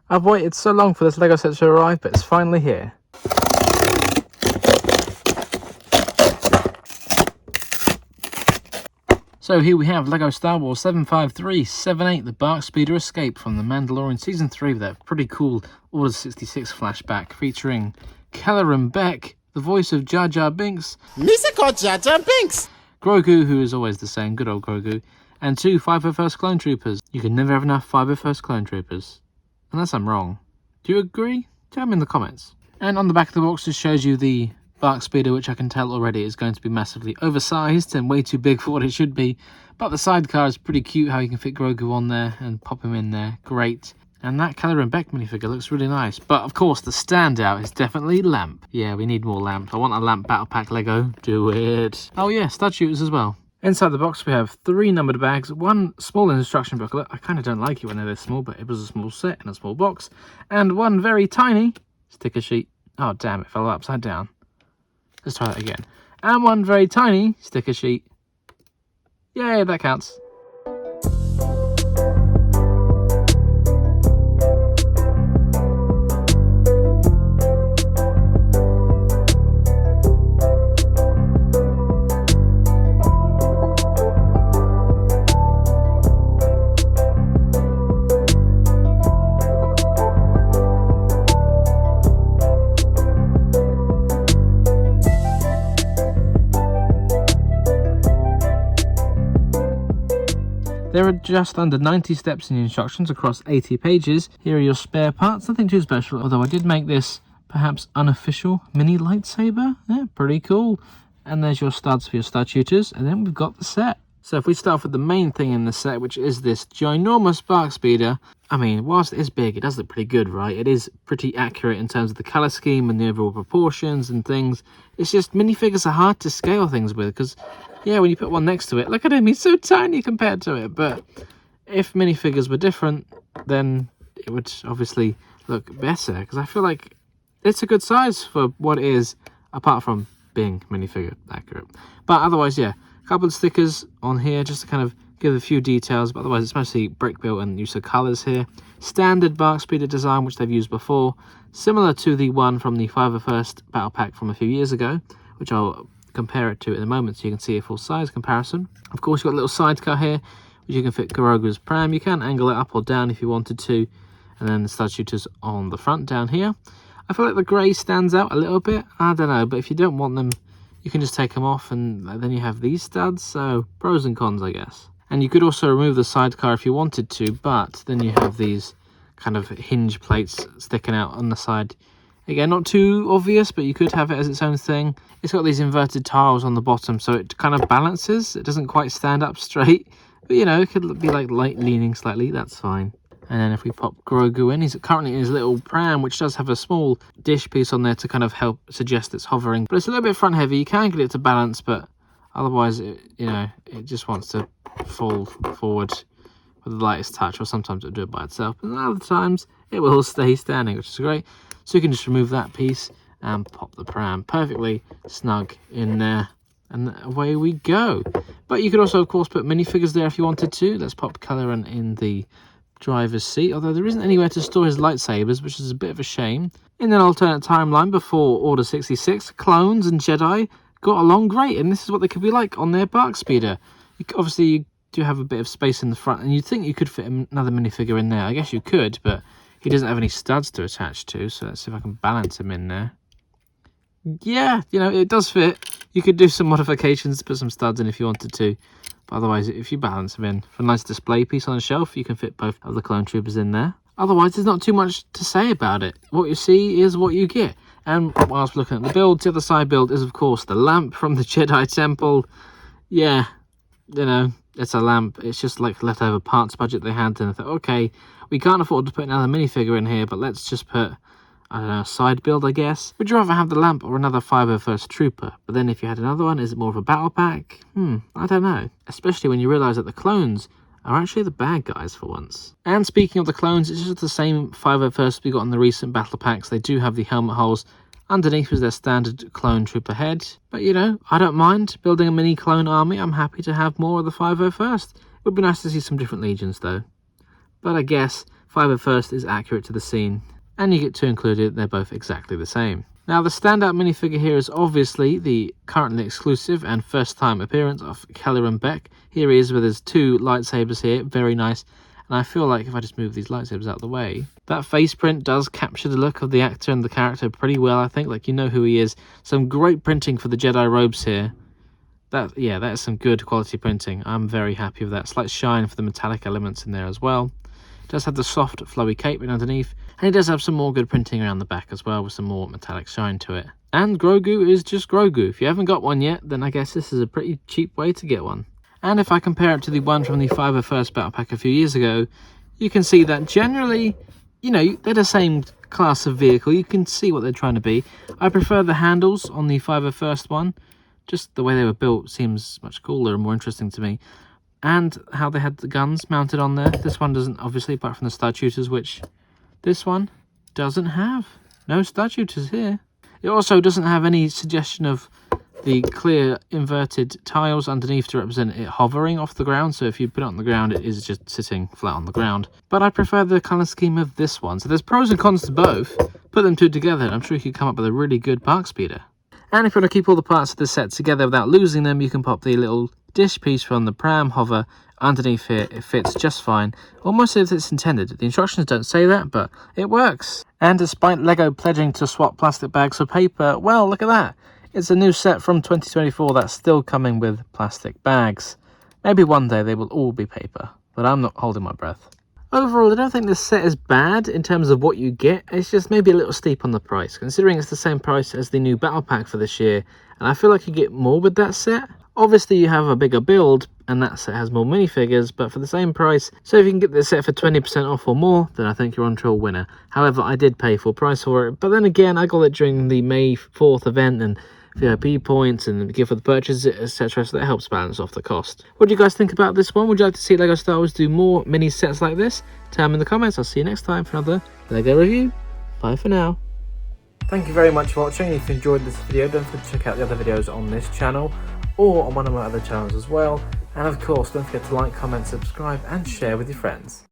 I've waited so long for this LEGO set to arrive, but it's finally here. So here we have LEGO Star Wars 75378, the BARC Speeder Escape from The Mandalorian Season 3 with that pretty cool Order 66 flashback featuring Kelleran Beck, the voice of Jar Jar Binks, Misako Jar Jar Binks, Grogu, who is always the same, good old Grogu, and 2 501st Clone Troopers. You can never have enough 501st Clone Troopers. Unless I'm wrong. Do you agree? Tell me in the comments. And on the back of the box just shows you the BARC Speeder, which I can tell already is going to be massively oversized and way too big for what it should be. But the sidecar is pretty cute, how you can fit Grogu on there and pop him in there. Great. And that Kelleran Beck minifigure looks really nice. But of course, the standout is definitely Lamp. Yeah, we need more Lamp. I want a Lamp Battle Pack Lego. Do it. Oh yeah, stud shooters as well. Inside the box we have 3 numbered bags, 1 small instruction booklet. I kind of don't like it when they're this small, but it was a small set in a small box. And 1 very tiny sticker sheet. Oh damn, it fell upside down. Let's try that again. And 1 very tiny sticker sheet. Yay, that counts. There are just under 90 steps in the instructions across 80 pages. Here are your spare parts, nothing too special, although I did make this perhaps unofficial mini lightsaber. Yeah, pretty cool. And there's your studs for your stud shooters, and then we've got the set. So if we start off with the main thing in the set, which is this ginormous BARC Speeder, I mean, whilst it is big, it does look pretty good, right? It is pretty accurate in terms of the colour scheme and the overall proportions and things. It's just minifigures are hard to scale things with, because yeah, when you put one next to it, look at him, he's so tiny compared to it. But if minifigures were different, then it would obviously look better, because I feel like it's a good size for what it is, apart from being minifigure accurate. But otherwise, yeah, a couple of stickers on here just to kind of give a few details, but otherwise it's mostly brick built and use of colours here. Standard BARC Speeder design, which they've used before, similar to the one from the 501st Battle Pack from a few years ago, which I'll compare it to in a moment so you can see a full size comparison. Of course, you've got a little sidecar here which you can fit Grogu's pram. You can angle it up or down if you wanted to, and then the stud shooters on the front down here. I feel like the grey stands out a little bit. I don't know, but if you don't want them, you can just take them off, and then you have these studs. So pros and cons, I guess. And you could also remove the sidecar if you wanted to, but then you have these kind of hinge plates sticking out on the side. Again, not too obvious, but you could have it as its own thing. It's got these inverted tiles on the bottom, so it kind of balances. It doesn't quite stand up straight, but you know, it could be like light leaning slightly. That's fine. And then if we pop Grogu in, he's currently in his little pram, which does have a small dish piece on there to kind of help suggest it's hovering. But it's a little bit front heavy. You can get it to balance, but otherwise, it just wants to fall forward with the lightest touch, or sometimes it'll do it by itself. And other times, it will stay standing, which is great. So you can just remove that piece and pop the pram perfectly snug in there, and away we go. But you could also, of course, put minifigures there if you wanted to. Let's pop Kelleran in the driver's seat, although there isn't anywhere to store his lightsabers, which is a bit of a shame. In an alternate timeline before Order 66, clones and Jedi got along great, and this is what they could be like on their BARC Speeder. Obviously, you do have a bit of space in the front, and you'd think you could fit another minifigure in there. I guess you could, but he doesn't have any studs to attach to, so let's see if I can balance him in there. Yeah, you know, it does fit. You could do some modifications to put some studs in if you wanted to. But otherwise, if you balance them in for a nice display piece on a shelf, you can fit both of the clone troopers in there. Otherwise, there's not too much to say about it. What you see is what you get. And whilst looking at the builds, the other side build is, of course, the lamp from the Jedi Temple. Yeah, you know, it's a lamp. It's just like leftover parts budget they had. And I thought, okay, we can't afford to put another minifigure in here, but let's just put, I don't know, a side build, I guess. Would you rather have the lamp or another 501st Trooper? But then if you had another one, is it more of a battle pack? I don't know. Especially when you realise that the clones are actually the bad guys for once. And speaking of the clones, it's just the same 501st we got in the recent battle packs. They do have the helmet holes. Underneath was their standard clone trooper head. But you know, I don't mind building a mini clone army. I'm happy to have more of the 501st. It would be nice to see some different legions though. But I guess 501st is accurate to the scene, and you get two included, they're both exactly the same. Now the standout minifigure here is obviously the currently exclusive and first time appearance of Keller and Beck. Here he is with his two lightsabers here, very nice. And I feel like if I just move these lightsabers out of the way, that face print does capture the look of the actor and the character pretty well, I think. Like, you know who he is. Some great printing for the Jedi robes here. That is some good quality printing. I'm very happy with that. Slight shine for the metallic elements in there as well. It does have the soft, flowy cape underneath, and it does have some more good printing around the back as well with some more metallic shine to it. And Grogu is just Grogu. If you haven't got one yet, then I guess this is a pretty cheap way to get one. And if I compare it to the one from the 501st Battle Pack a few years ago, you can see that generally, you know, they're the same class of vehicle. You can see what they're trying to be. I prefer the handles on the 501st one. Just the way they were built seems much cooler and more interesting to me. And how they had the guns mounted on there. This one doesn't, obviously, apart from the star shooters, which this one doesn't have. No star shooters here. It also doesn't have any suggestion of the clear inverted tiles underneath to represent it hovering off the ground. So if you put it on the ground, it is just sitting flat on the ground. But I prefer the colour scheme of this one. So there's pros and cons to both. Put them two together, and I'm sure you could come up with a really good BARC Speeder. And if you want to keep all the parts of the set together without losing them, you can pop the little dish piece from the pram hover underneath here. It fits just fine, almost as it's intended. The instructions don't say that, but it works. And despite LEGO pledging to swap plastic bags for paper, well, look at that. It's a new set from 2024 that's still coming with plastic bags. Maybe one day they will all be paper, but I'm not holding my breath. Overall, I don't think this set is bad in terms of what you get. It's just maybe a little steep on the price, considering it's the same price as the new battle pack for this year, and I feel like you get more with that set. Obviously, you have a bigger build, and that set has more minifigures, but for the same price. So if you can get this set for 20% off or more, then I think you're on to a winner. However, I did pay full price for it, but then again, I got it during the May 4th event, and VIP points and gift for the purchase, etc. So that helps balance off the cost. What do you guys think about this one? Would you like to see LEGO Star Wars do more mini sets like this? Tell me in the comments. I'll see you next time for another LEGO review. Bye for now. Thank you very much for watching. If you enjoyed this video, don't forget to check out the other videos on this channel or on one of my other channels as well. And of course, don't forget to like, comment, subscribe and share with your friends.